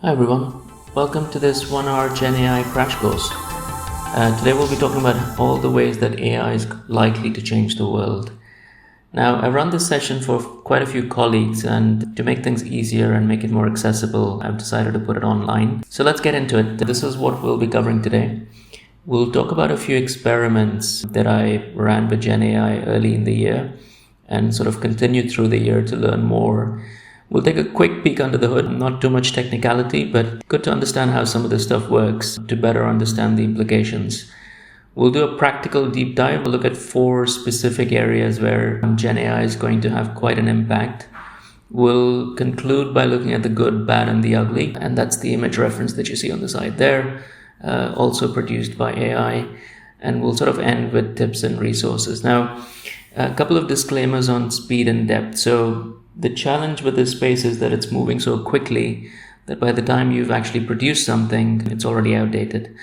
Hi everyone, welcome to this 1 hour Gen AI crash course. Today we'll be talking about all the ways that AI is likely to change the world. Now, I run this session for quite a few colleagues, and to make things easier and make it more accessible, I've decided to put it online. So let's get into it. This is what we'll be covering today. We'll talk about a few experiments that I ran with Gen AI early in the year and sort of continued through the year to learn more. We'll take a quick peek under the hood, not too much technicality, but good to understand how some of this stuff works to better understand the implications. We'll do a practical deep dive. We'll look at 4 specific areas where Gen AI is going to have quite an impact. We'll conclude by looking at the good, bad, and the ugly, and that's the image reference that you see on the side there, also produced by AI. And we'll sort of end with tips and resources. Now, a couple of disclaimers on speed and depth. So the challenge with this space is that it's moving so quickly that by the time you've actually produced something, it's already outdated.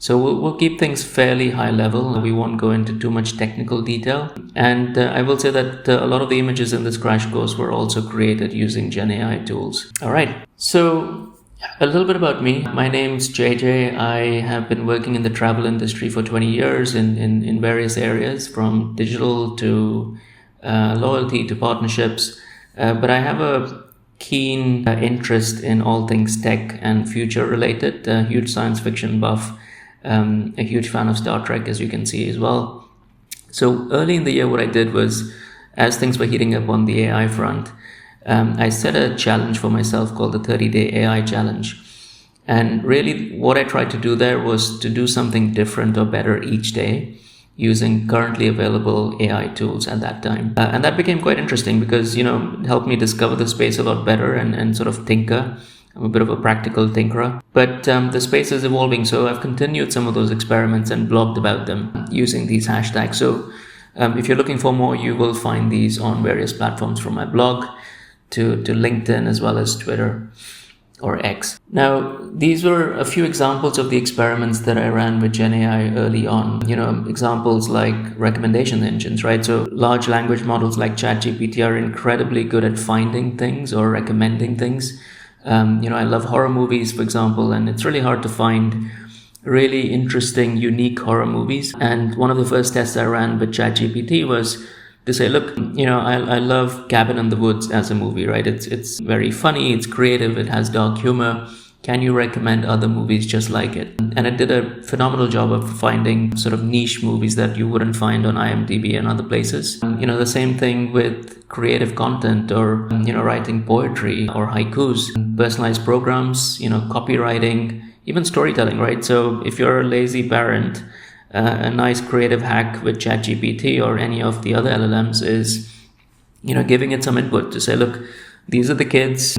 So we'll keep things fairly high level. We won't go into too much technical detail. And I will say that a lot of the images in this crash course were also created using Gen AI tools. All right. So a little bit about me. My name's JJ. I have been working in the travel industry for 20 years in various areas, from digital to loyalty to partnerships. But I have a keen interest in all things tech and future related, a huge science fiction buff, a huge fan of Star Trek, as you can see as well. So early in the year, what I did was, as things were heating up on the AI front, I set a challenge for myself called the 30-day AI challenge. And really what I tried to do there was to do something different or better each day using currently available AI tools at that time. And that became quite interesting because, it helped me discover the space a lot better and sort of tinker. I'm a bit of a practical tinkerer, but the space is evolving. So I've continued some of those experiments and blogged about them using these hashtags. So if you're looking for more, you will find these on various platforms, from my blog to LinkedIn as well as Twitter or X. Now, these were a few examples of the experiments that I ran with Gen AI early on. Examples like recommendation engines, right? So large language models like ChatGPT are incredibly good at finding things or recommending things. I love horror movies, for example, and it's really hard to find really interesting, unique horror movies. And one of the first tests I ran with ChatGPT was to say, look, I love Cabin in the Woods as a movie, right? It's very funny, it's creative, it has dark humor. Can you recommend other movies just like it? And it did a phenomenal job of finding sort of niche movies that you wouldn't find on IMDb and other places. The same thing with creative content or, writing poetry or haikus, personalized programs, copywriting, even storytelling, right? So if you're a lazy parent, a nice creative hack with ChatGPT or any of the other LLMs is, giving it some input to say, look, these are the kids,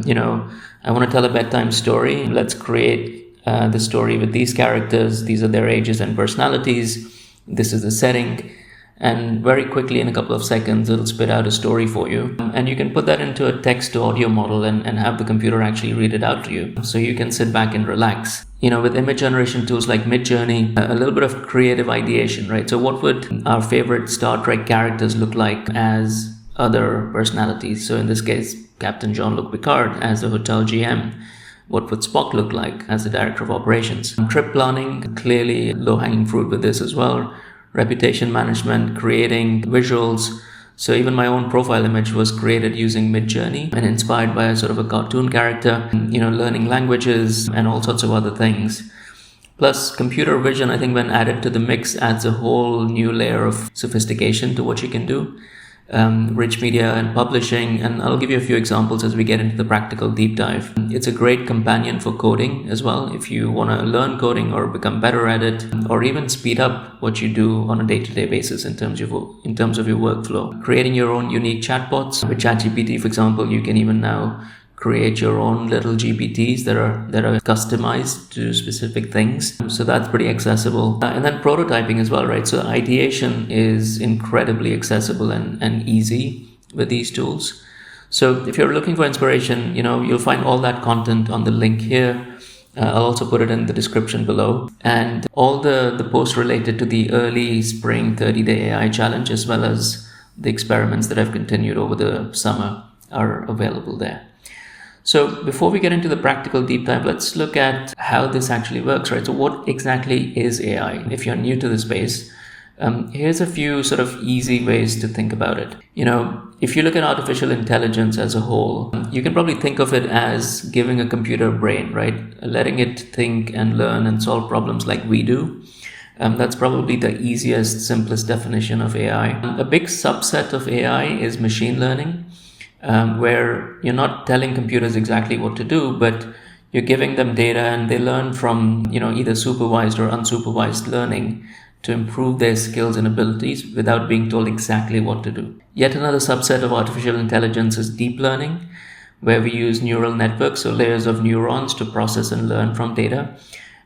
I want to tell a bedtime story. Let's create the story with these characters. These are their ages and personalities. This is the setting. And very quickly, in a couple of seconds, it'll spit out a story for you. And you can put that into a text to audio model and have the computer actually read it out to you. So you can sit back and relax. With image generation tools like Midjourney, a little bit of creative ideation, right? So what would our favorite Star Trek characters look like as other personalities? So in this case, Captain Jean-Luc Picard as a hotel GM. What would Spock look like as the director of operations? Trip planning, clearly low-hanging fruit with this as well. Reputation management, creating visuals. So even my own profile image was created using Midjourney and inspired by a sort of a cartoon character, learning languages and all sorts of other things. Plus computer vision, I think when added to the mix, adds a whole new layer of sophistication to what you can do. Rich media and publishing, and I'll give you a few examples as we get into the practical deep dive. It's a great companion for coding as well. If you want to learn coding or become better at it, or even speed up what you do on a day-to-day basis in terms of your workflow. Creating your own unique chatbots. With ChatGPT, for example, you can even now create your own little GPTs that are customized to specific things. So that's pretty accessible. And then prototyping as well, right? So ideation is incredibly accessible and easy with these tools. So if you're looking for inspiration, you'll find all that content on the link here. I'll also put it in the description below. And all the posts related to the early spring 30-day AI challenge, as well as the experiments that I've continued over the summer, are available there. So before we get into the practical deep dive, let's look at how this actually works, right? So what exactly is AI? If you're new to the space, here's a few sort of easy ways to think about it. If you look at artificial intelligence as a whole, you can probably think of it as giving a computer a brain, right? Letting it think and learn and solve problems like we do. That's probably the easiest, simplest definition of AI. A big subset of AI is machine learning, where you're not telling computers exactly what to do, but you're giving them data and they learn from, either supervised or unsupervised learning to improve their skills and abilities without being told exactly what to do. Yet another subset of artificial intelligence is deep learning, where we use neural networks, so layers of neurons, to process and learn from data.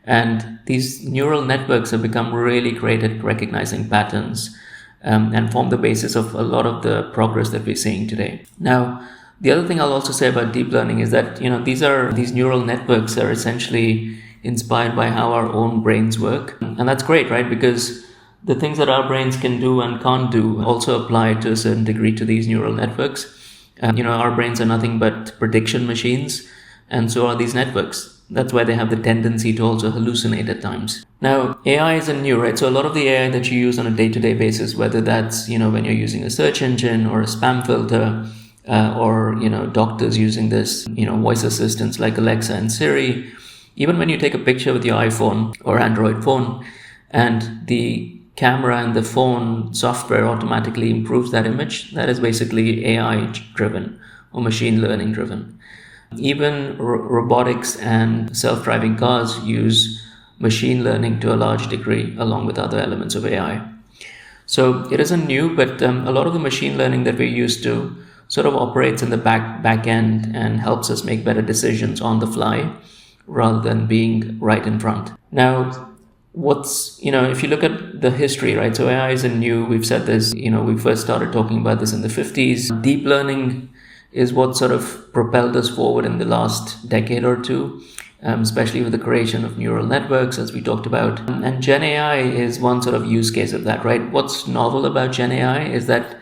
And these neural networks have become really great at recognizing patterns and form the basis of a lot of the progress that we're seeing today. Now, the other thing I'll also say about deep learning is that these neural networks are essentially inspired by how our own brains work. And that's great, right? Because the things that our brains can do and can't do also apply to a certain degree to these neural networks. Our brains are nothing but prediction machines, and so are these networks. That's why they have the tendency to also hallucinate at times. Now, AI isn't new, right? So a lot of the AI that you use on a day-to-day basis, whether that's, when you're using a search engine or a spam filter, or, doctors using this, voice assistants like Alexa and Siri, even when you take a picture with your iPhone or Android phone and the camera and the phone software automatically improves that image, that is basically AI driven or machine learning driven. Even robotics and self-driving cars use machine learning to a large degree, along with other elements of AI. So it isn't new, but a lot of the machine learning that we're used to sort of operates in the back end and helps us make better decisions on the fly rather than being right in front. Now, if you look at the history, right? So AI isn't new. We've said this, we first started talking about this in the 50s. Deep learning is what sort of propelled us forward in the last decade or two, especially with the creation of neural networks, as we talked about. And Gen AI is one sort of use case of that, right? What's novel about Gen AI is that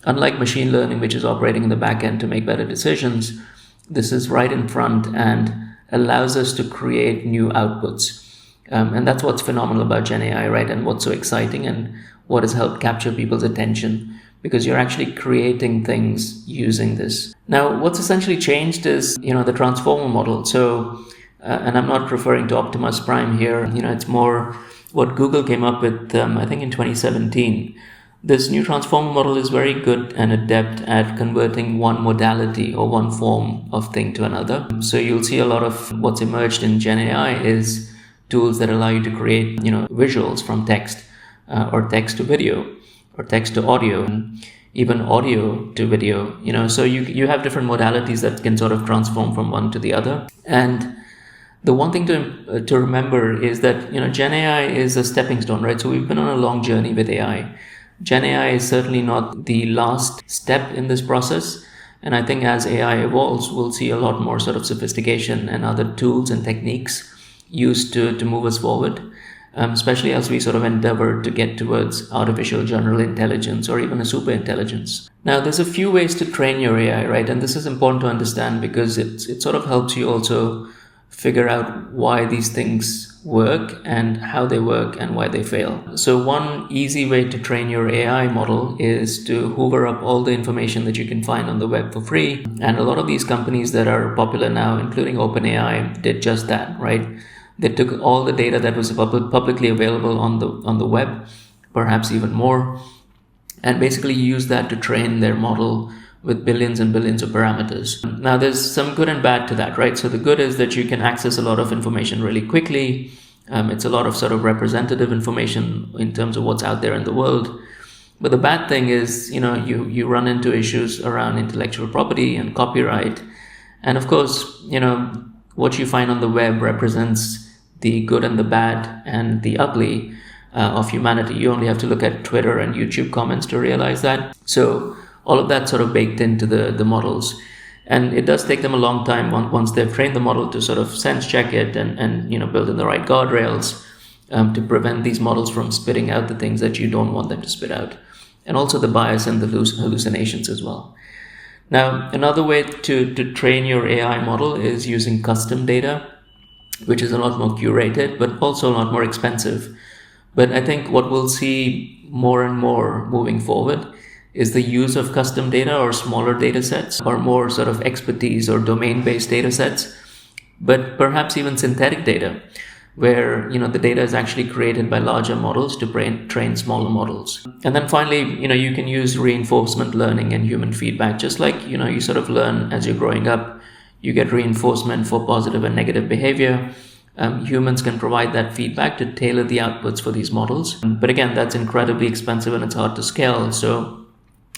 unlike machine learning, which is operating in the back end to make better decisions, this is right in front and allows us to create new outputs. And that's what's phenomenal about Gen AI, right? And what's so exciting and what has helped capture people's attention, because you're actually creating things using this. Now, what's essentially changed is, the transformer model. So, and I'm not referring to Optimus Prime here, it's more what Google came up with, I think in 2017. This new transformer model is very good and adept at converting one modality or one form of thing to another. So you'll see a lot of what's emerged in Gen AI is tools that allow you to create, visuals from text, or text to video, or text to audio, even audio to video, so you have different modalities that can sort of transform from one to the other. And the one thing to remember is that, Gen AI is a stepping stone, right? So we've been on a long journey with AI. Gen AI is certainly not the last step in this process. And I think as AI evolves, we'll see a lot more sort of sophistication and other tools and techniques used to move us forward. Especially as we sort of endeavor to get towards artificial general intelligence or even a super intelligence. Now, there's a few ways to train your AI, right? And this is important to understand because it sort of helps you also figure out why these things work and how they work and why they fail. So one easy way to train your AI model is to hoover up all the information that you can find on the web for free. And a lot of these companies that are popular now, including OpenAI, did just that, right? They took all the data that was publicly available on the web, perhaps even more, and basically used that to train their model with billions and billions of parameters. Now, there's some good and bad to that, right? So the good is that you can access a lot of information really quickly. It's a lot of sort of representative information in terms of what's out there in the world. But the bad thing is, you run into issues around intellectual property and copyright. And of course, what you find on the web represents the good and the bad and the ugly of humanity. You only have to look at Twitter and YouTube comments to realize that. So all of that sort of baked into the models. And it does take them a long time once they've trained the model to sort of sense check it and build in the right guardrails to prevent these models from spitting out the things that you don't want them to spit out. And also the bias and the hallucinations as well. Now, another way to train your AI model is using custom data, which is a lot more curated, but also a lot more expensive. But I think what we'll see more and more moving forward is the use of custom data or smaller data sets or more sort of expertise or domain-based data sets, but perhaps even synthetic data, where the data is actually created by larger models to train smaller models. And then finally, you can use reinforcement learning and human feedback, just like you sort of learn as you're growing up. You get reinforcement for positive and negative behavior. Humans can provide that feedback to tailor the outputs for these models. But again, that's incredibly expensive and it's hard to scale. So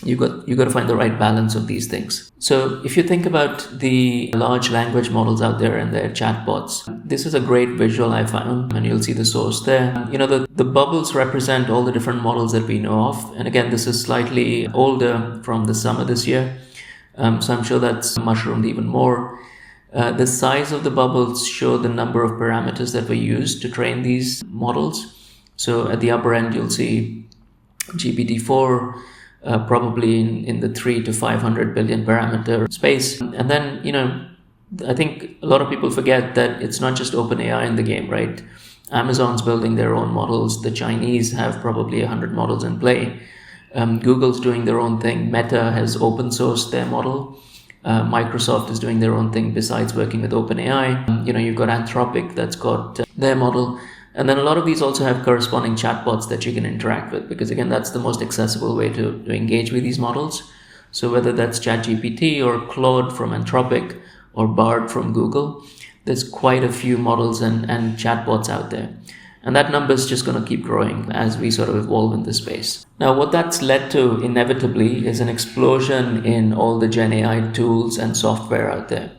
you got to find the right balance of these things. So if you think about the large language models out there and their chatbots, this is a great visual I found, and you'll see the source there. The bubbles represent all the different models that we know of. And again, this is slightly older from the summer this year. So I'm sure that's mushroomed even more. The size of the bubbles show the number of parameters that were used to train these models. So at the upper end, you'll see GPT-4, probably in the 3 to 500 billion parameter space. And then, I think a lot of people forget that it's not just OpenAI in the game, right? Amazon's building their own models. The Chinese have probably 100 models in play. Google's doing their own thing. Meta has open sourced their model. Microsoft is doing their own thing besides working with OpenAI. You've got Anthropic that's got their model. And then a lot of these also have corresponding chatbots that you can interact with, because again, that's the most accessible way to engage with these models. So whether that's ChatGPT or Claude from Anthropic or Bard from Google, there's quite a few models and chatbots out there. And that number is just going to keep growing as we sort of evolve in this space. Now, what that's led to inevitably is an explosion in all the Gen AI tools and software out there.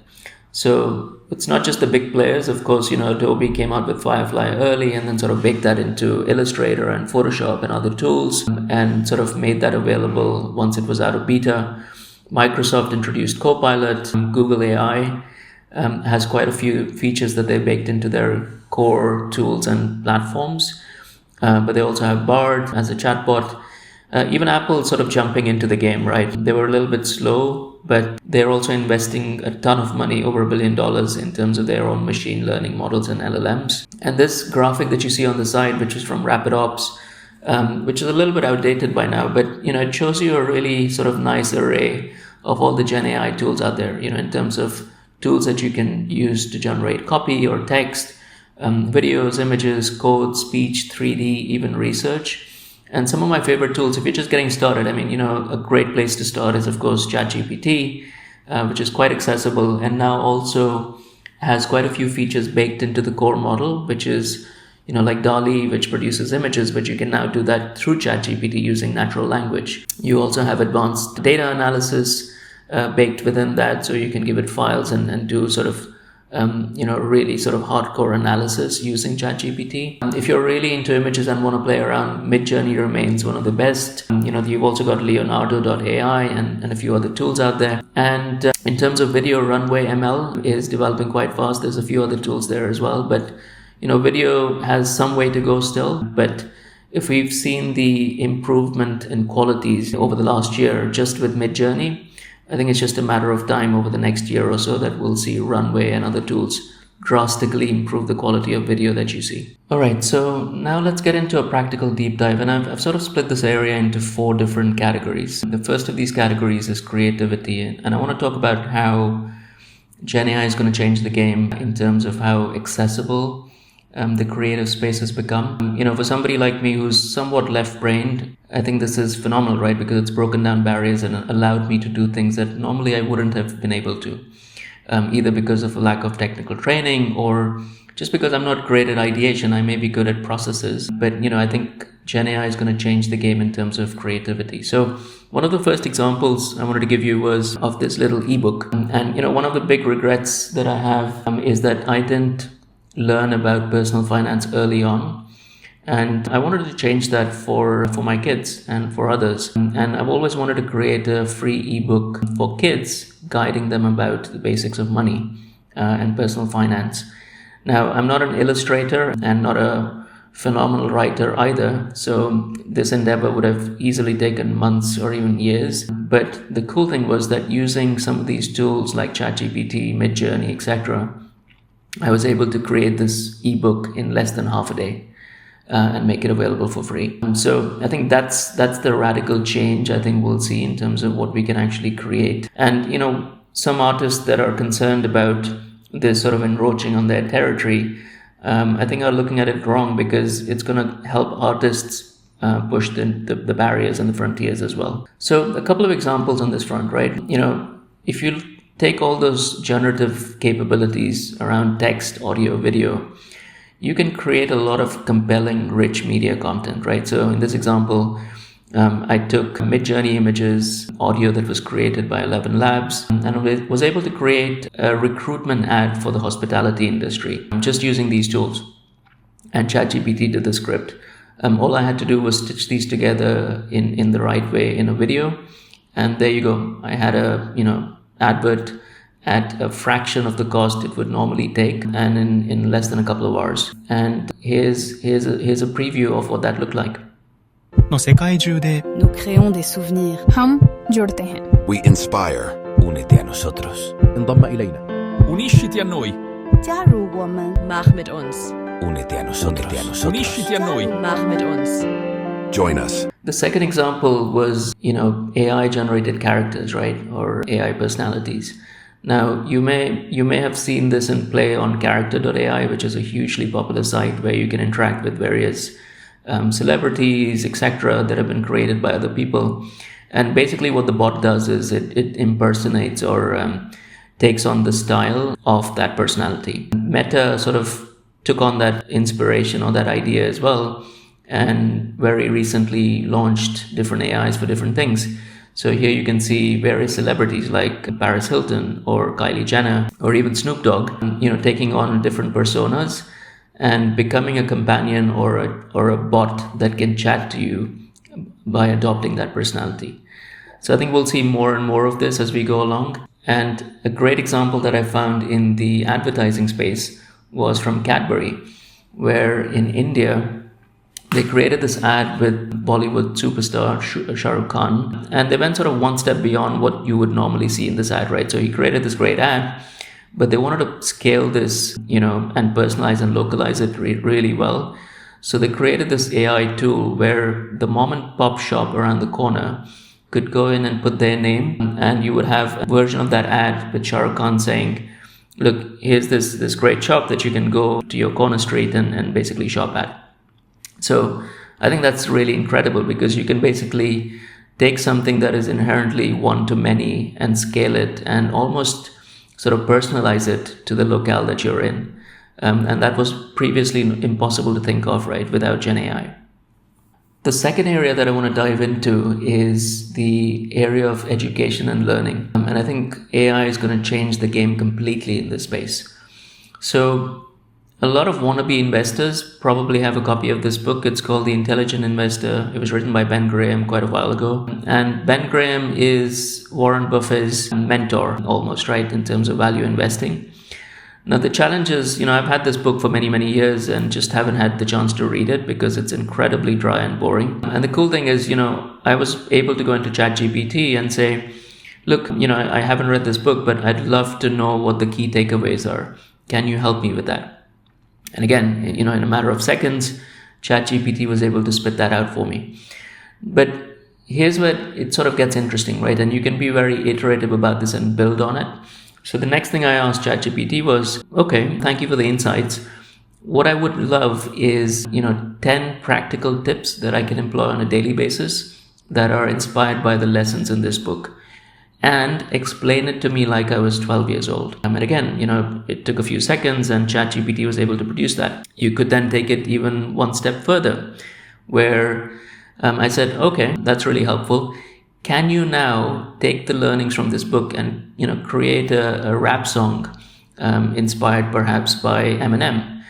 So it's not just the big players. Of course, Adobe came out with Firefly early and then sort of baked that into Illustrator and Photoshop and other tools and sort of made that available once it was out of beta. Microsoft introduced Copilot. Google AI has quite a few features that they baked into their core tools and platforms. But they also have Bard as a chatbot. Even Apple sort of jumping into the game, right? They were a little bit slow, but they're also investing a ton of money, over $1 billion, in terms of their own machine learning models and LLMs. And this graphic that you see on the side, which is from RapidOps, which is a little bit outdated by now, but it shows you a really sort of nice array of all the Gen AI tools out there, in terms of tools that you can use to generate copy or text, videos, images, code, speech, 3D, even research. And some of my favorite tools, if you're just getting started, a great place to start is, of course, ChatGPT, which is quite accessible and now also has quite a few features baked into the core model, which is, like DALL-E, which produces images, but you can now do that through ChatGPT using natural language. You also have advanced data analysis baked within that, so you can give it files and do sort of really sort of hardcore analysis using ChatGPT. If you're really into images and want to play around, Midjourney remains one of the best. You've also got Leonardo.ai and a few other tools out there. And in terms of video, Runway ML is developing quite fast. There's a few other tools there as well. But, video has some way to go still. But if we've seen the improvement in qualities over the last year just with Midjourney, I think it's just a matter of time over the next year or so that we'll see Runway and other tools drastically improve the quality of video that you see. All right, so now let's get into a practical deep dive. And I've sort of split this area into 4 different categories. The first of these categories is creativity. And I want to talk about how Gen AI is going to change the game in terms of how accessible the creative space has become. For somebody like me who's somewhat left-brained, I think this is phenomenal, right? Because it's broken down barriers and allowed me to do things that normally I wouldn't have been able to, either because of a lack of technical training or just because I'm not great at ideation. I may be good at processes, but I think Gen AI is going to change the game in terms of creativity. So one of the first examples I wanted to give you was of this little ebook. And one of the big regrets that I have is that I didn't learn about personal finance early on, and I wanted to change that for my kids and for others. And I've always wanted to create a free ebook for kids guiding them about the basics of money and personal finance. Now, I'm not an illustrator and not a phenomenal writer either. So this endeavor would have easily taken months or even years. But the cool thing was that using some of these tools like ChatGPT, Midjourney, etc., I was able to create this ebook in less than half a day. And make it available for free. And so I think that's the radical change I think we'll see in terms of what we can actually create. And some artists that are concerned about this sort of encroaching on their territory, I think are looking at it wrong, because it's going to help artists push the barriers and the frontiers as well. So a couple of examples on this front, right? If you take all those generative capabilities around text, audio, video, you can create a lot of compelling, rich media content, right? So in this example, I took Midjourney images, audio that was created by 11 Labs, and was able to create a recruitment ad for the hospitality industry, just using these tools. And ChatGPT did the script. All I had to do was stitch these together in the right way in a video, and there you go. I had a advert at a fraction of the cost it would normally take, and in less than a couple of hours. And here's a preview of what that looked like. Nous créons des souvenirs. हम जुड़ते हैं. We inspire. Únete a nosotros. انضم إلينا. Unisciti a noi. 加入我们. Mach mit uns. Únete a nosotros. Unisciti a noi. Mach mit uns. Join us. The second example was, AI generated characters, right? Or AI personalities. Now, you may have seen this in play on character.ai, which is a hugely popular site where you can interact with various celebrities, etc., that have been created by other people. And basically what the bot does is it impersonates or takes on the style of that personality. Meta sort of took on that inspiration or that idea as well, and very recently launched different AIs for different things. So here you can see various celebrities like Paris Hilton or Kylie Jenner or even Snoop Dogg, taking on different personas and becoming a companion or a bot that can chat to you by adopting that personality. So I think we'll see more and more of this as we go along. And a great example that I found in the advertising space was from Cadbury, where in India, they created this ad with Bollywood superstar Shah Rukh Khan, and they went sort of one step beyond what you would normally see in this ad, right? So he created this great ad, but they wanted to scale this, and personalize and localize it really well. So they created this AI tool where the mom and pop shop around the corner could go in and put their name, and you would have a version of that ad with Shah Rukh Khan saying, look, here's this great shop that you can go to your corner street and basically shop at. So I think that's really incredible, because you can basically take something that is inherently one-to-many and scale it and almost sort of personalize it to the locale that you're in. And that was previously impossible to think of, right, without Gen AI. The second area that I want to dive into is the area of education and learning. And I think AI is going to change the game completely in this space. So a lot of wannabe investors probably have a copy of this book. It's called The Intelligent Investor. It was written by Ben Graham quite a while ago. And Ben Graham is Warren Buffett's mentor almost, right, in terms of value investing. Now, the challenge is, I've had this book for many, many years and just haven't had the chance to read it because it's incredibly dry and boring. And the cool thing is, I was able to go into ChatGPT and say, look, I haven't read this book, but I'd love to know what the key takeaways are. Can you help me with that? And again, in a matter of seconds, ChatGPT was able to spit that out for me. But here's where it sort of gets interesting, right? And you can be very iterative about this and build on it. So the next thing I asked ChatGPT was, okay, thank you for the insights. What I would love is, 10 practical tips that I can employ on a daily basis that are inspired by the lessons in this book, and explain it to me like I was 12 years old. And again, it took a few seconds and ChatGPT was able to produce that. You could then take it even one step further, where I said, okay, that's really helpful. Can you now take the learnings from this book and, create a rap song inspired perhaps by Eminem?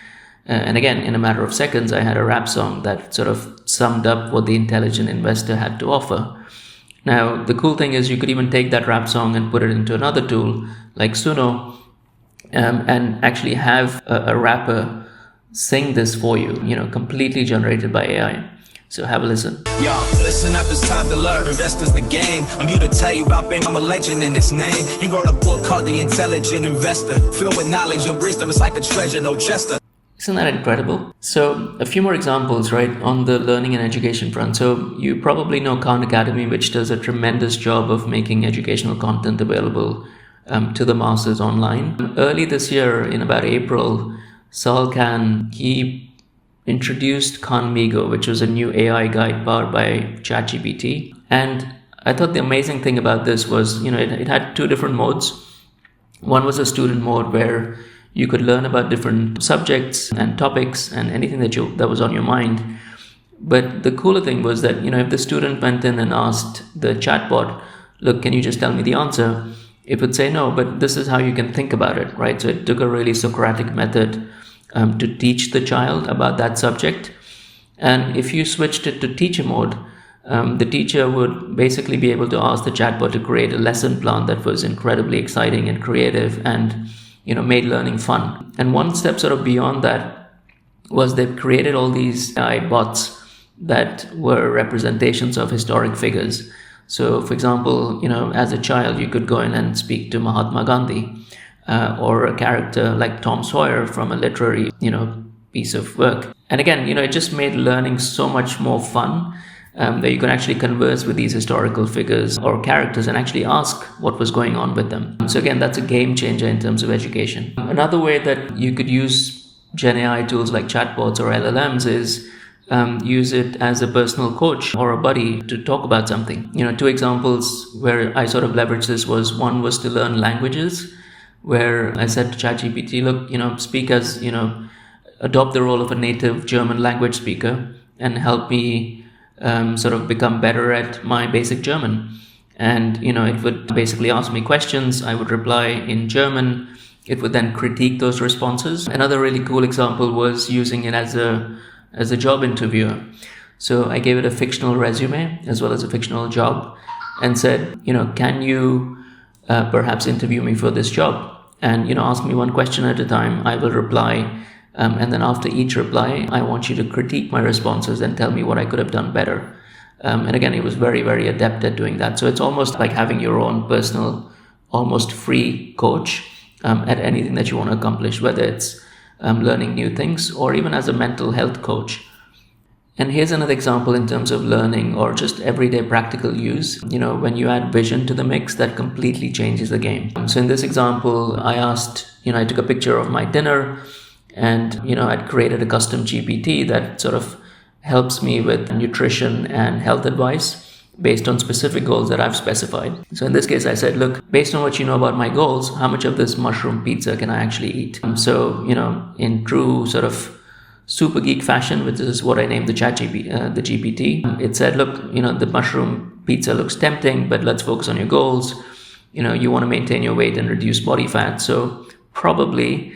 And again, in a matter of seconds, I had a rap song that sort of summed up what the intelligent investor had to offer. Now, the cool thing is you could even take that rap song and put it into another tool like Suno, and actually have a rapper sing this for you, completely generated by AI. So have a listen. Yo, listen up, it's time to learn. Investors the game. I'm here to tell you about being, I'm a legend in this name. He wrote a book called The Intelligent Investor. Filled with knowledge and wisdom, it's like a treasure, no Chester. Isn't that incredible? So a few more examples, right, on the learning and education front. So you probably know Khan Academy, which does a tremendous job of making educational content available to the masses online. Early this year, in about April, Sal Khan, he introduced Khanmigo, which was a new AI guide powered by ChatGPT. And I thought the amazing thing about this was, it had two different modes. One was a student mode where you could learn about different subjects and topics and anything that was on your mind. But the cooler thing was that, if the student went in and asked the chatbot, look, can you just tell me the answer? It would say no, but this is how you can think about it, right? So it took a really Socratic method to teach the child about that subject. And if you switched it to teacher mode, the teacher would basically be able to ask the chatbot to create a lesson plan that was incredibly exciting and creative and made learning fun. And one step sort of beyond that was they've created all these AI bots that were representations of historic figures. So, for example, as a child, you could go in and speak to Mahatma Gandhi or a character like Tom Sawyer from a literary, piece of work. And again, it just made learning so much more fun. That you can actually converse with these historical figures or characters and actually ask what was going on with them. So again, that's a game changer in terms of education. Another way that you could use Gen AI tools like chatbots or LLMs is use it as a personal coach or a buddy to talk about something. Two examples where I sort of leveraged this was, one was to learn languages, where I said to ChatGPT, look, speak as, adopt the role of a native German language speaker and help me sort of become better at my basic German. And, it would basically ask me questions. I would reply in German. It would then critique those responses. Another really cool example was using it as a job interviewer. So I gave it a fictional resume as well as a fictional job and said, can you perhaps interview me for this job? And, ask me one question at a time. I will reply. And then after each reply, I want you to critique my responses and tell me what I could have done better. And again, he was very, very adept at doing that. So it's almost like having your own personal, almost free coach at anything that you want to accomplish, whether it's learning new things or even as a mental health coach. And here's another example in terms of learning or just everyday practical use. When you add vision to the mix, that completely changes the game. So in this example, I asked, I took a picture of my dinner. And, I'd created a custom GPT that sort of helps me with nutrition and health advice based on specific goals that I've specified. So in this case, I said, look, based on what you know about my goals, how much of this mushroom pizza can I actually eat? So, in true sort of super geek fashion, which is what I named the GPT, it said, look, the mushroom pizza looks tempting, but let's focus on your goals. You want to maintain your weight and reduce body fat. So probably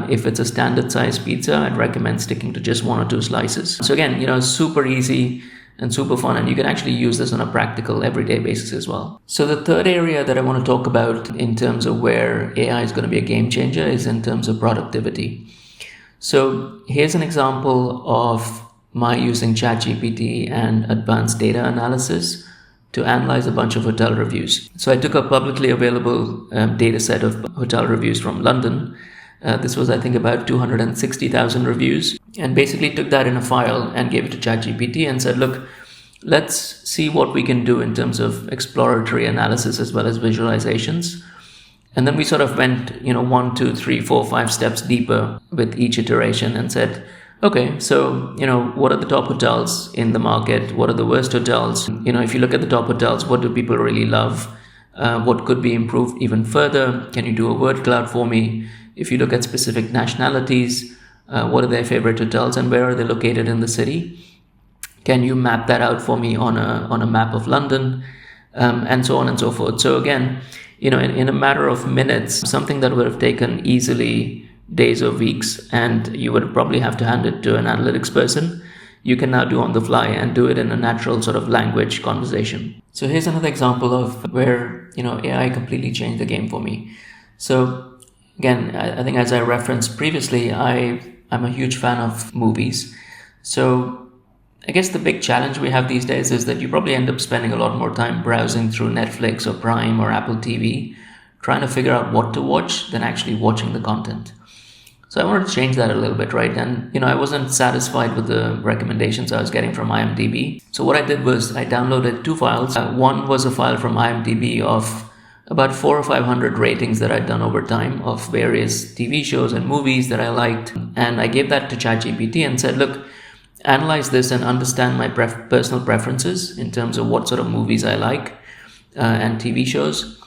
if it's a standard size pizza, I'd recommend sticking to just one or two slices. So again, super easy and super fun, and you can actually use this on a practical everyday basis as well. So the third area that I want to talk about in terms of where AI is going to be a game changer is in terms of productivity. So here's an example of my using ChatGPT and advanced data analysis to analyze a bunch of hotel reviews. So I took a publicly available data set of hotel reviews from London. This was, I think, about 260,000 reviews, and basically took that in a file and gave it to ChatGPT and said, look, let's see what we can do in terms of exploratory analysis as well as visualizations. And then we sort of went, 1, 2, 3, 4, 5 steps deeper with each iteration and said, okay, so, what are the top hotels in the market? What are the worst hotels? If you look at the top hotels, what do people really love? What could be improved even further? Can you do a word cloud for me? If you look at specific nationalities, what are their favorite hotels and where are they located in the city? Can you map that out for me on a map of London? And so on and so forth. So again, in a matter of minutes, something that would have taken easily days or weeks, and you would probably have to hand it to an analytics person, you can now do on the fly and do it in a natural sort of language conversation. So here's another example of where, AI completely changed the game for me. So again, I think as I referenced previously, I I'm a huge fan of movies. So I guess the big challenge we have these days is that you probably end up spending a lot more time browsing through Netflix or Prime or Apple TV, trying to figure out what to watch than actually watching the content. So I wanted to change that a little bit, right? And, I wasn't satisfied with the recommendations I was getting from IMDb. So what I did was I downloaded 2 files. One was a file from IMDb of about 400 or 500 ratings that I'd done over time of various TV shows and movies that I liked. And I gave that to ChatGPT and said, look, analyze this and understand my personal preferences in terms of what sort of movies I like and TV shows.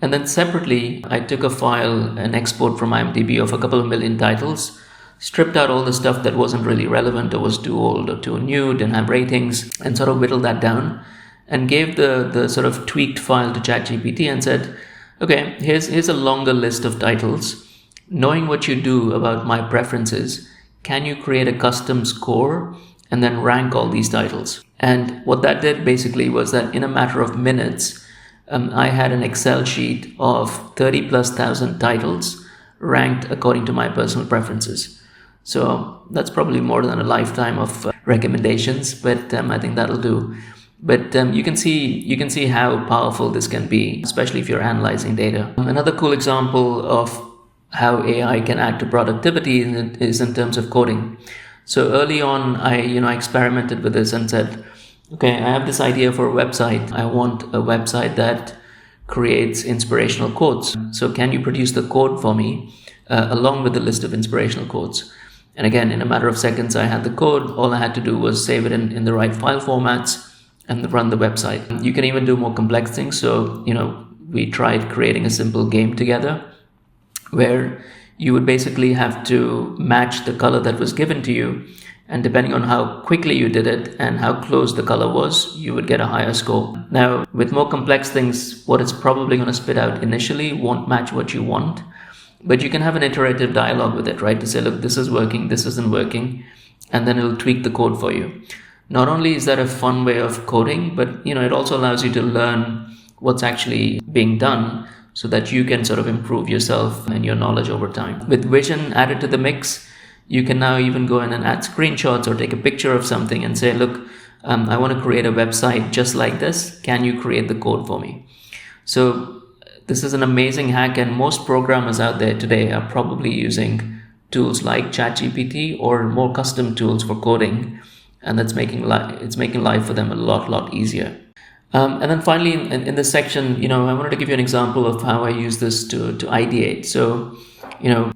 And then separately, I took a file, an export from IMDb of a couple of million titles, stripped out all the stuff that wasn't really relevant or was too old or too new, didn't have ratings, and sort of whittled that down and gave the sort of tweaked file to ChatGPT and said, okay, here's a longer list of titles. Knowing what you do about my preferences, can you create a custom score and then rank all these titles? And what that did basically was that in a matter of minutes, I had an Excel sheet of 30,000+ titles ranked according to my personal preferences. So that's probably more than a lifetime of recommendations, but I think that'll do. But you can see how powerful this can be, especially if you're analyzing data. Another cool example of how AI can add to productivity is in terms of coding. So early on, I experimented with this and said, okay, I have this idea for a website. I want a website that creates inspirational quotes. So can you produce the code for me along with the list of inspirational quotes? And again, in a matter of seconds, I had the code. All I had to do was save it in the right file formats and run the website. You can even do more complex things. So, we tried creating a simple game together where you would basically have to match the color that was given to you. And depending on how quickly you did it and how close the color was, you would get a higher score. Now, with more complex things, what it's probably going to spit out initially won't match what you want. But you can have an iterative dialogue with it, right? To say, look, this is working, this isn't working. And then it'll tweak the code for you. Not only is that a fun way of coding, but, it also allows you to learn what's actually being done so that you can sort of improve yourself and your knowledge over time. With vision added to the mix, you can now even go in and add screenshots or take a picture of something and say, look, I want to create a website just like this. Can you create the code for me? So this is an amazing hack, and most programmers out there today are probably using tools like ChatGPT or more custom tools for coding, and that's making life for them a lot easier. And then finally, in this section, I wanted to give you an example of how I use this to ideate. So,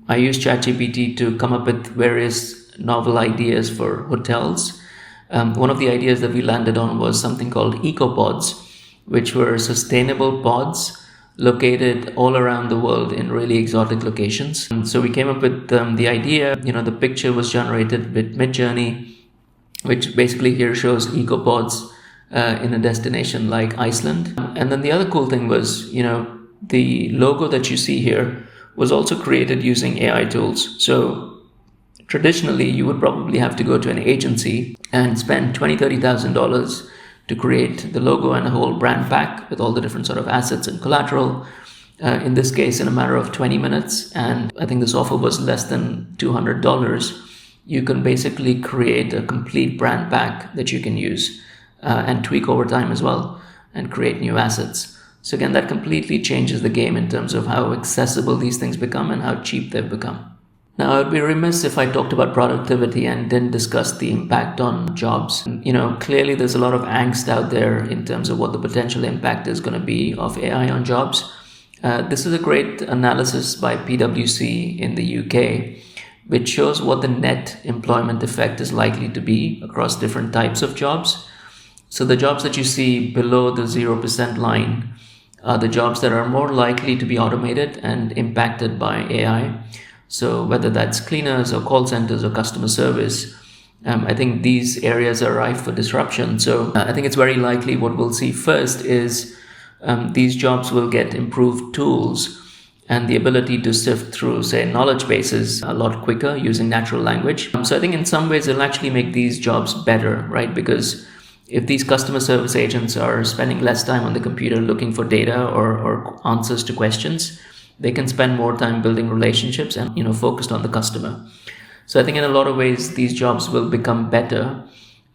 I use ChatGPT to come up with various novel ideas for hotels. One of the ideas that we landed on was something called ecopods, which were sustainable pods located all around the world in really exotic locations. And so we came up with the idea. The picture was generated with Midjourney, which basically here shows ecopods in a destination like Iceland. And then the other cool thing was, the logo that you see here was also created using AI tools. So traditionally, you would probably have to go to an agency and spend $20,000, $30,000 to create the logo and a whole brand pack with all the different sort of assets and collateral. In this case, in a matter of 20 minutes, and I think this offer was less than $200, you can basically create a complete brand pack that you can use and tweak over time as well and create new assets. So again, that completely changes the game in terms of how accessible these things become and how cheap they've become. Now, I would be remiss if I talked about productivity and didn't discuss the impact on jobs. Clearly there's a lot of angst out there in terms of what the potential impact is going to be of AI on jobs. This is a great analysis by PwC in the UK, which shows what the net employment effect is likely to be across different types of jobs. So the jobs that you see below the 0% line are the jobs that are more likely to be automated and impacted by AI. So whether that's cleaners or call centers or customer service, I think these areas are rife for disruption. So I think it's very likely what we'll see first is these jobs will get improved tools and the ability to sift through, say, knowledge bases a lot quicker using natural language. So I think in some ways it'll actually make these jobs better, right? Because if these customer service agents are spending less time on the computer looking for data or answers to questions, they can spend more time building relationships and, focused on the customer. So I think in a lot of ways, these jobs will become better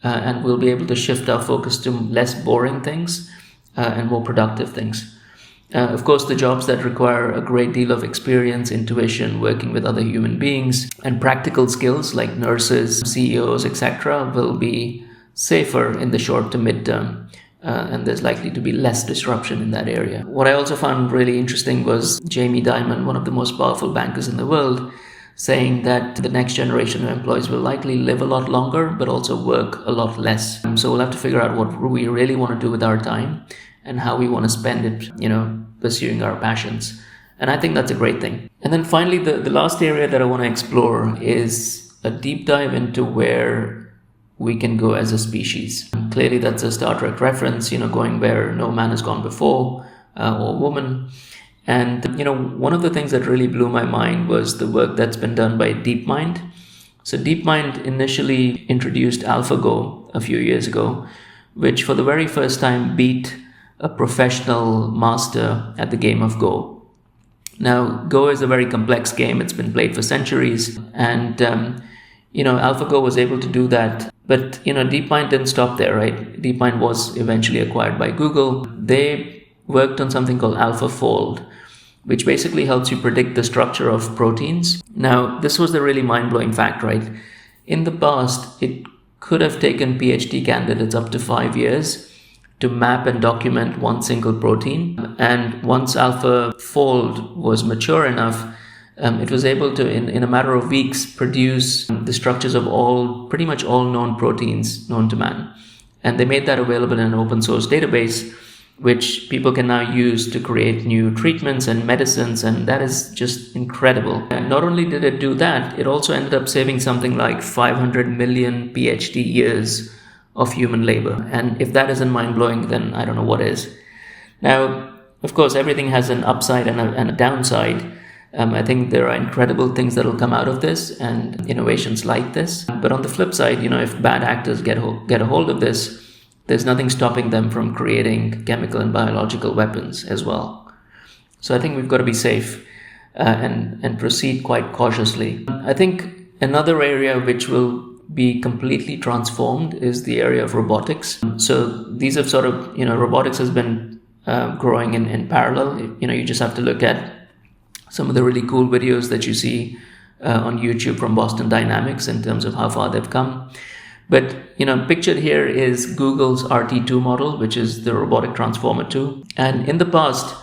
and we'll be able to shift our focus to less boring things and more productive things. Of course, the jobs that require a great deal of experience, intuition, working with other human beings, and practical skills like nurses, CEOs, etc., will be safer in the short to mid-term. And there's likely to be less disruption in that area. What I also found really interesting was Jamie Dimon, one of the most powerful bankers in the world, saying that the next generation of employees will likely live a lot longer, but also work a lot less. So we'll have to figure out what we really want to do with our time and how we want to spend it, pursuing our passions. And I think that's a great thing. And then finally, the last area that I want to explore is a deep dive into where we can go as a species. Clearly, that's a Star Trek reference, going where no man has gone before or woman. And, one of the things that really blew my mind was the work that's been done by DeepMind. So DeepMind initially introduced AlphaGo a few years ago, which for the very first time beat a professional master at the game of Go. Now, Go is a very complex game. It's been played for centuries. And, AlphaGo was able to do that. But, DeepMind didn't stop there, right? DeepMind was eventually acquired by Google. They worked on something called AlphaFold, which basically helps you predict the structure of proteins. Now, this was the really mind-blowing fact, right? In the past, it could have taken PhD candidates up to 5 years to map and document one single protein. And once AlphaFold was mature enough, it was able to, in a matter of weeks, produce the structures of pretty much all known proteins known to man. And they made that available in an open source database, which people can now use to create new treatments and medicines. And that is just incredible. And not only did it do that, it also ended up saving something like 500 million PhD years of human labor. And if that isn't mind-blowing, then I don't know what is. Now, of course, everything has an upside and a downside. I think there are incredible things that will come out of this and innovations like this. But on the flip side, if bad actors get a hold of this, there's nothing stopping them from creating chemical and biological weapons as well. So I think we've got to be safe and proceed quite cautiously. I think another area which will be completely transformed is the area of robotics. So these have sort of, robotics has been growing in parallel. You just have to look at some of the really cool videos that you see on YouTube from Boston Dynamics in terms of how far they've come. But, pictured here is Google's RT2 model, which is the robotic transformer 2. And in the past,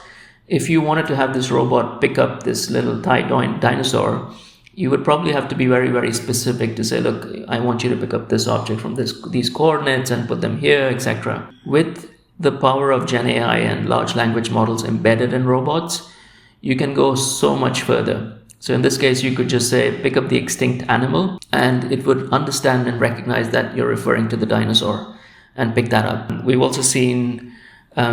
if you wanted to have this robot pick up this little dinosaur, you would probably have to be very, very specific to say, look, I want you to pick up this object from these coordinates and put them here, etc. With the power of Gen AI and large language models embedded in robots, you can go so much further. So in this case, you could just say, pick up the extinct animal, and it would understand and recognize that you're referring to the dinosaur and pick that up. We've also seen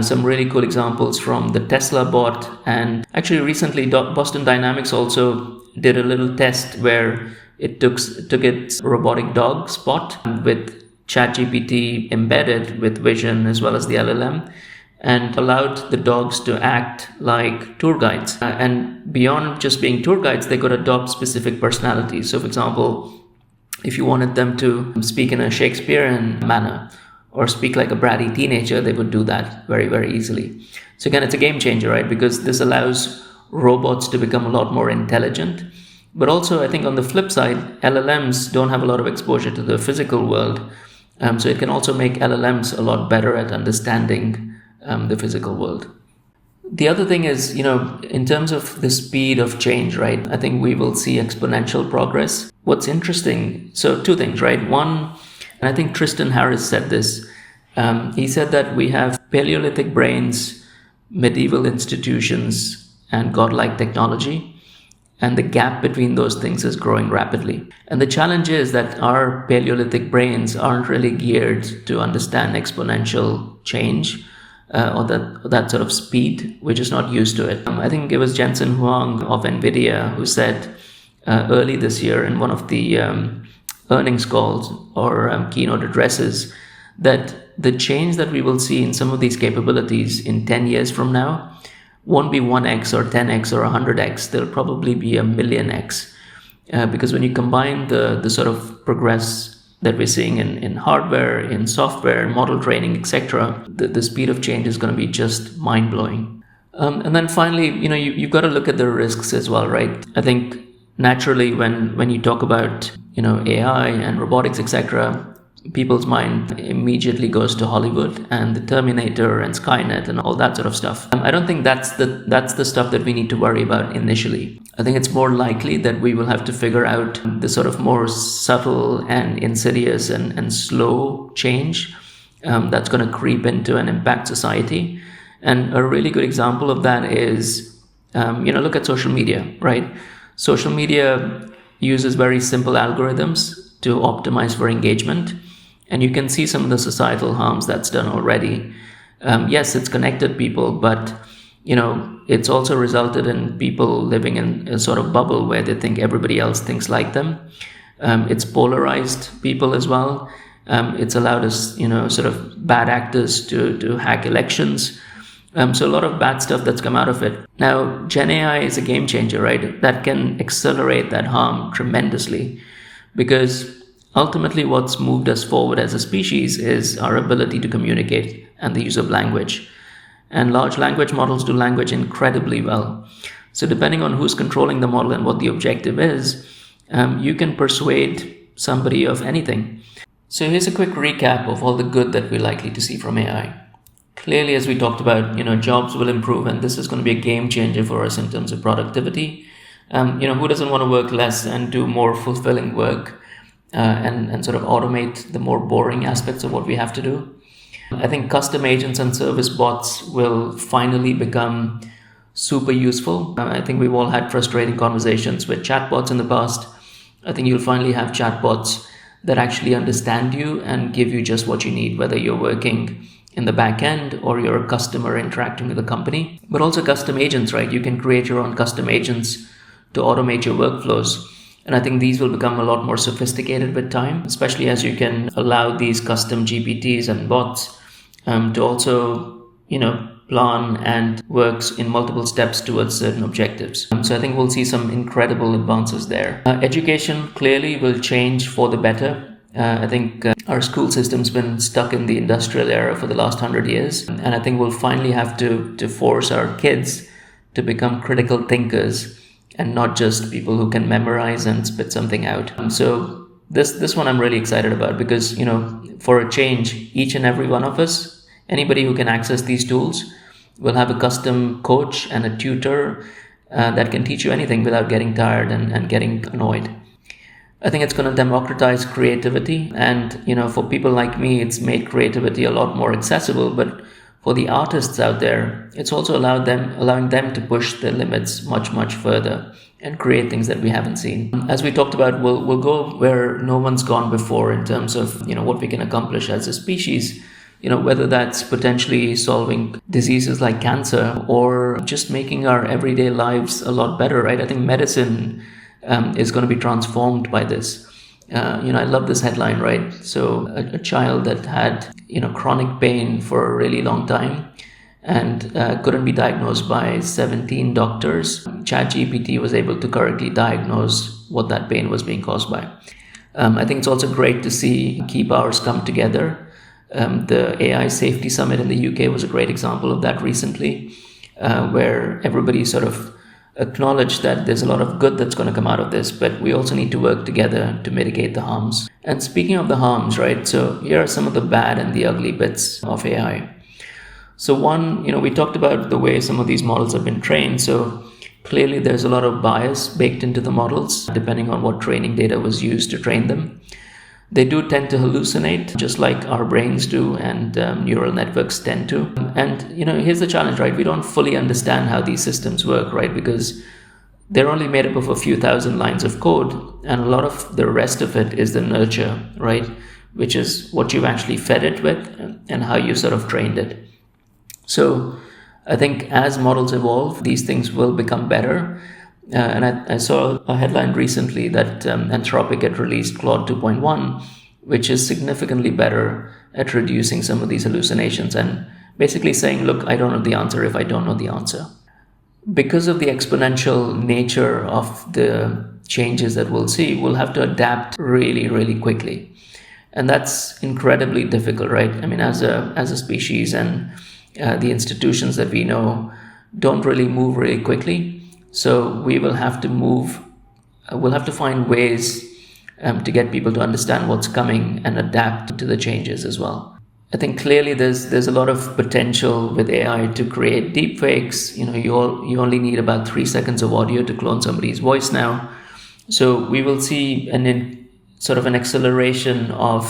some really cool examples from the Tesla bot. And actually recently, Boston Dynamics also did a little test where it took its robotic dog Spot with ChatGPT embedded with vision as well as the LLM, and allowed the dogs to act like tour guides. And beyond just being tour guides, they could adopt specific personalities. So for example, if you wanted them to speak in a Shakespearean manner or speak like a bratty teenager, they would do that very, very easily. So again, it's a game changer, right? Because this allows robots to become a lot more intelligent. But also, I think on the flip side, LLMs don't have a lot of exposure to the physical world. So it can also make LLMs a lot better at understanding the physical world. The other thing is, in terms of the speed of change, right? I think we will see exponential progress. What's interesting, so two things, right? One, and I think Tristan Harris said this. He said that we have Paleolithic brains, medieval institutions, and godlike technology. And the gap between those things is growing rapidly. And the challenge is that our Paleolithic brains aren't really geared to understand exponential change or that sort of speed. We're just not used to it. I think it was Jensen Huang of NVIDIA who said early this year in one of the earnings calls or keynote addresses that the change that we will see in some of these capabilities in 10 years from now won't be 1x or 10x or 100x. There'll probably be a 1,000,000x. because when you combine the sort of progress that we're seeing in hardware, in software, model training, etc., the speed of change is going to be just mind-blowing. And then finally, you've got to look at the risks as well, right? I think naturally when you talk about, AI and robotics, etc., people's mind immediately goes to Hollywood and the Terminator and Skynet and all that sort of stuff. I don't think that's the stuff that we need to worry about initially. I think it's more likely that we will have to figure out the sort of more subtle and insidious and slow change that's going to creep into and impact society. And a really good example of that is, look at social media, right? Social media uses very simple algorithms to optimize for engagement. And you can see some of the societal harms that's done already. Yes, it's connected people, but it's also resulted in people living in a sort of bubble where they think everybody else thinks like them. It's polarized people as well. It's allowed us, sort of bad actors to hack elections. So a lot of bad stuff that's come out of it. Now, Gen AI is a game changer, right? That can accelerate that harm tremendously, because ultimately what's moved us forward as a species is our ability to communicate and the use of language. And large language models do language incredibly well. So depending on who's controlling the model and what the objective is, you can persuade somebody of anything. So here's a quick recap of all the good that we're likely to see from AI. Clearly, as we talked about, jobs will improve, and this is going to be a game changer for us in terms of productivity. Who doesn't want to work less and do more fulfilling work? And sort of automate the more boring aspects of what we have to do. I think custom agents and service bots will finally become super useful. I think we've all had frustrating conversations with chatbots in the past. I think you'll finally have chatbots that actually understand you and give you just what you need, whether you're working in the back end or you're a customer interacting with a company. But also custom agents, right? You can create your own custom agents to automate your workflows. And I think these will become a lot more sophisticated with time, especially as you can allow these custom GPTs and bots to also, plan and works in multiple steps towards certain objectives. So I think we'll see some incredible advances there. Education clearly will change for the better. I think our school system's been stuck in the industrial era for the last 100 years. And I think we'll finally have to force our kids to become critical thinkers and not just people who can memorize and spit something out. So this one I'm really excited about because, for a change, each and every one of us, anybody who can access these tools, will have a custom coach and a tutor that can teach you anything without getting tired and getting annoyed. I think it's going to democratize creativity. And, for people like me, it's made creativity a lot more accessible. But for the artists out there, it's also allowing them to push their limits much, much further and create things that we haven't seen. As we talked about, we'll go where no one's gone before in terms of, what we can accomplish as a species, whether that's potentially solving diseases like cancer or just making our everyday lives a lot better, right? I think medicine is going to be transformed by this. I love this headline, right? So a child that had, chronic pain for a really long time and couldn't be diagnosed by 17 doctors. ChatGPT was able to correctly diagnose what that pain was being caused by. I think it's also great to see key powers come together. The AI Safety Summit in the UK was a great example of that recently, where everybody sort of acknowledge that there's a lot of good that's going to come out of this, but we also need to work together to mitigate the harms. And speaking of the harms, right, so here are some of the bad and the ugly bits of AI. So one, we talked about the way some of these models have been trained. So clearly there's a lot of bias baked into the models, depending on what training data was used to train them. They do tend to hallucinate, just like our brains do and neural networks tend to. And, here's the challenge, right? We don't fully understand how these systems work, right? Because they're only made up of a few thousand lines of code, and a lot of the rest of it is the nurture, right? Which is what you've actually fed it with and how you sort of trained it. So I think as models evolve, these things will become better. And I saw a headline recently that Anthropic had released Claude 2.1, which is significantly better at reducing some of these hallucinations and basically saying, look, I don't know the answer if I don't know the answer. Because of the exponential nature of the changes that we'll see, we'll have to adapt really, really quickly. And that's incredibly difficult, right? I mean, as a species, and the institutions that we know don't really move really quickly. So we will have to move, we'll have to find ways to get people to understand what's coming and adapt to the changes as well. I think clearly there's a lot of potential with AI to create deepfakes. You only need about 3 seconds of audio to clone somebody's voice now. So we will see sort of an acceleration of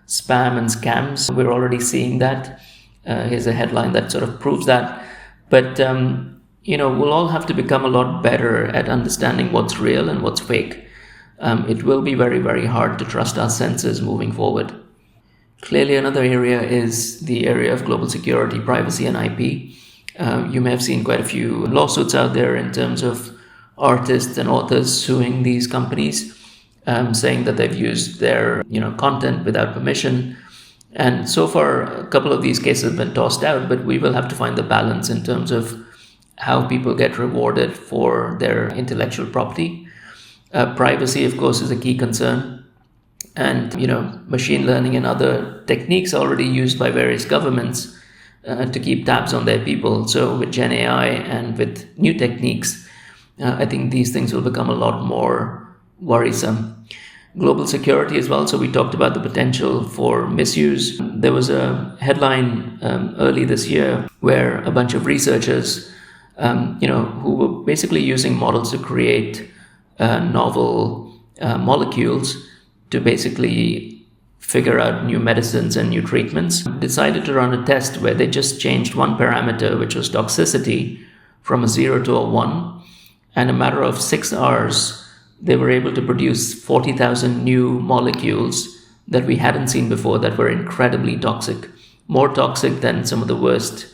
spam and scams. We're already seeing that. Here's a headline that sort of proves that. But we'll all have to become a lot better at understanding what's real and what's fake. It will be very, very hard to trust our senses moving forward. Clearly, another area is the area of global security, privacy, and IP. You may have seen quite a few lawsuits out there in terms of artists and authors suing these companies, saying that they've used their content without permission. And so far, a couple of these cases have been tossed out, but we will have to find the balance in terms of how people get rewarded for their intellectual property. Privacy, of course, is a key concern. And, machine learning and other techniques are already used by various governments to keep tabs on their people. So with Gen AI and with new techniques, I think these things will become a lot more worrisome. Global security as well. So we talked about the potential for misuse. There was a headline early this year where a bunch of researchers, who were basically using models to create novel molecules to basically figure out new medicines and new treatments, decided to run a test where they just changed one parameter, which was toxicity, from a 0 to a 1. And in a matter of 6 hours, they were able to produce 40,000 new molecules that we hadn't seen before that were incredibly toxic, more toxic than some of the worst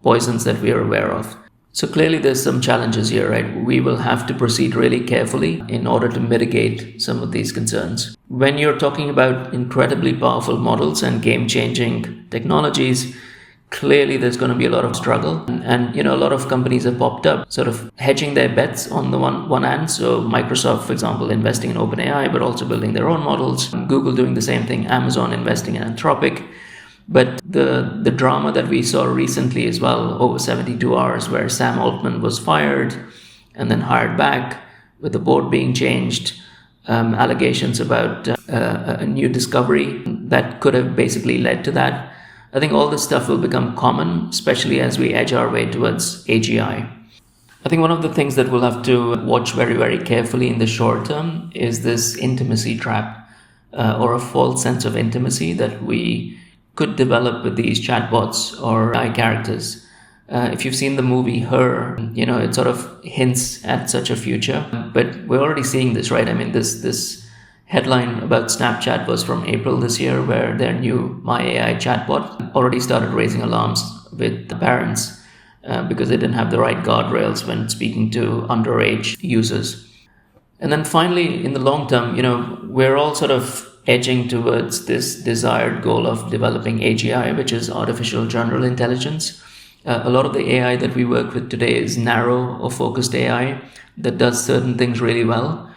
poisons that we are aware of. So clearly there's some challenges here, right? We will have to proceed really carefully in order to mitigate some of these concerns. When you're talking about incredibly powerful models and game-changing technologies, clearly there's going to be a lot of struggle. And a lot of companies have popped up sort of hedging their bets on the one hand. So Microsoft, for example, investing in OpenAI, but also building their own models. Google doing the same thing. Amazon investing in Anthropic. But the drama that we saw recently as well, over 72 hours, where Sam Altman was fired and then hired back with the board being changed, allegations about a new discovery that could have basically led to that. I think all this stuff will become common, especially as we edge our way towards AGI. I think one of the things that we'll have to watch very, very carefully in the short term is this intimacy trap, or a false sense of intimacy that we could develop with these chatbots or AI characters. If you've seen the movie Her, it sort of hints at such a future. But we're already seeing this, right? I mean, this headline about Snapchat was from April this year, where their new My AI chatbot already started raising alarms with the parents because they didn't have the right guardrails when speaking to underage users. And then finally, in the long term, we're all sort of edging towards this desired goal of developing AGI, which is artificial general intelligence. A lot of the AI that we work with today is narrow or focused AI that does certain things really well.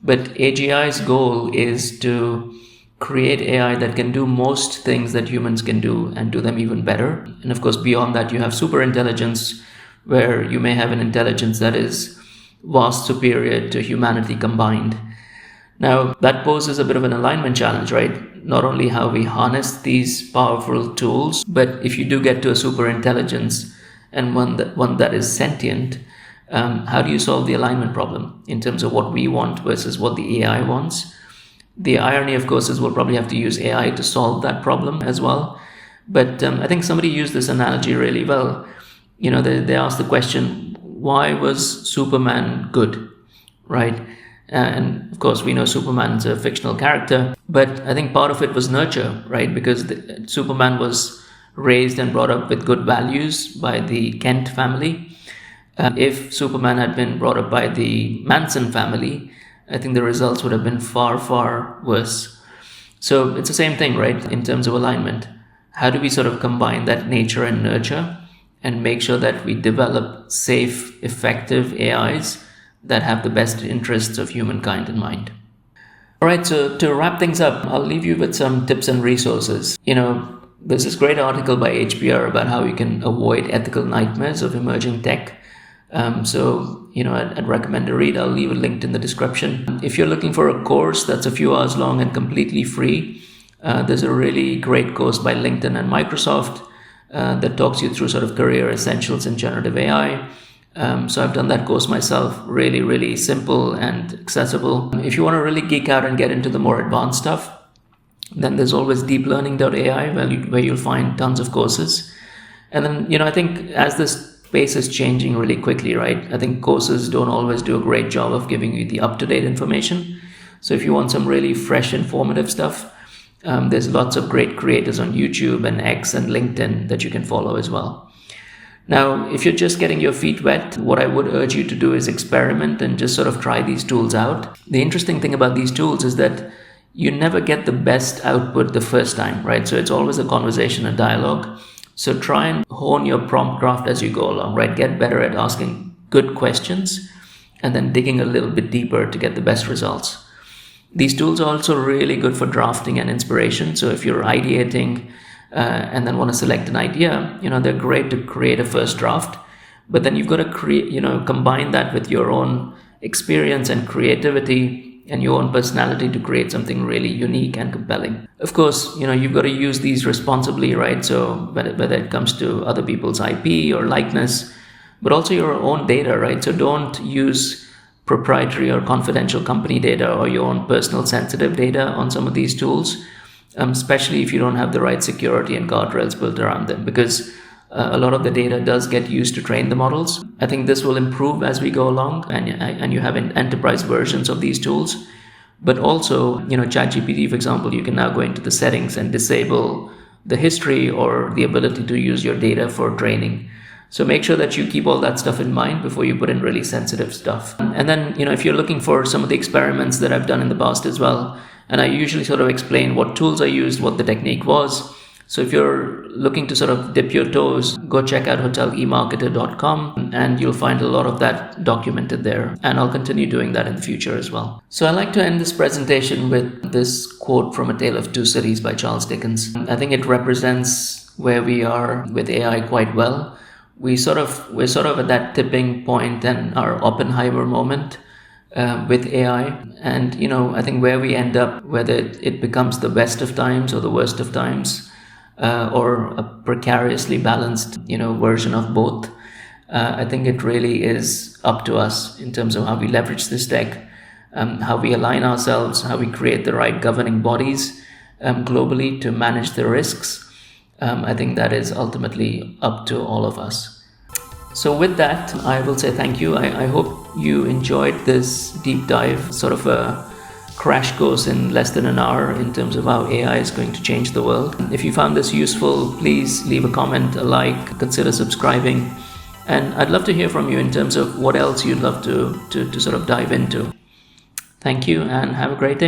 But AGI's goal is to create AI that can do most things that humans can do and do them even better. And of course, beyond that, you have super intelligence, where you may have an intelligence that is vast superior to humanity combined. Now, that poses a bit of an alignment challenge, right? Not only how we harness these powerful tools, but if you do get to a super intelligence and one that is sentient, how do you solve the alignment problem in terms of what we want versus what the AI wants? The irony, of course, is we'll probably have to use AI to solve that problem as well. But I think somebody used this analogy really well. They asked the question, why was Superman good, right? And of course, we know Superman's a fictional character, but I think part of it was nurture, right? Because Superman was raised and brought up with good values by the Kent family. If Superman had been brought up by the Manson family, I think the results would have been far, far worse. So it's the same thing, right? In terms of alignment, how do we sort of combine that nature and nurture and make sure that we develop safe, effective AIs that have the best interests of humankind in mind. All right, so to wrap things up, I'll leave you with some tips and resources. There's this great article by HBR about how you can avoid ethical nightmares of emerging tech. I'd recommend a read. I'll leave it linked in the description. If you're looking for a course that's a few hours long and completely free, there's a really great course by LinkedIn and Microsoft that talks you through sort of career essentials in generative AI. So I've done that course myself, really, really simple and accessible. If you want to really geek out and get into the more advanced stuff, then there's always deeplearning.ai where you'll find tons of courses. And then, I think as this space is changing really quickly, right? I think courses don't always do a great job of giving you the up-to-date information. So if you want some really fresh, informative stuff, there's lots of great creators on YouTube and X and LinkedIn that you can follow as well. Now, if you're just getting your feet wet, what I would urge you to do is experiment and just sort of try these tools out. The interesting thing about these tools is that you never get the best output the first time, right? So it's always a conversation, a dialogue. So try and hone your prompt craft as you go along, right? Get better at asking good questions and then digging a little bit deeper to get the best results. These tools are also really good for drafting and inspiration. So if you're ideating and then want to select an idea, they're great to create a first draft. But then you've got to combine that with your own experience and creativity and your own personality to create something really unique and compelling. Of course, you've got to use these responsibly, right? So whether it comes to other people's IP or likeness, but also your own data, right? So don't use proprietary or confidential company data or your own personal sensitive data on some of these tools, especially if you don't have the right security and guardrails built around them, because a lot of the data does get used to train the models. I think this will improve as we go along and you have enterprise versions of these tools. But also, ChatGPT, for example, you can now go into the settings and disable the history or the ability to use your data for training. So make sure that you keep all that stuff in mind before you put in really sensitive stuff. And then, if you're looking for some of the experiments that I've done in the past as well, and I usually sort of explain what tools I used, what the technique was. So if you're looking to sort of dip your toes, go check out hotelemarketer.com and you'll find a lot of that documented there. And I'll continue doing that in the future as well. So I like to end this presentation with this quote from A Tale of Two Cities by Charles Dickens. I think it represents where we are with AI quite well. We're sort of at that tipping point and our Oppenheimer moment with AI. And, I think where we end up, whether it becomes the best of times or the worst of times, or a precariously balanced, version of both. I think it really is up to us in terms of how we leverage this tech, how we align ourselves, how we create the right governing bodies globally to manage the risks. I think that is ultimately up to all of us. So with that, I will say thank you. I hope you enjoyed this deep dive, sort of a crash course in less than an hour in terms of how AI is going to change the world. If you found this useful, please leave a comment, a like, consider subscribing. And I'd love to hear from you in terms of what else you'd love to sort of dive into. Thank you and have a great day.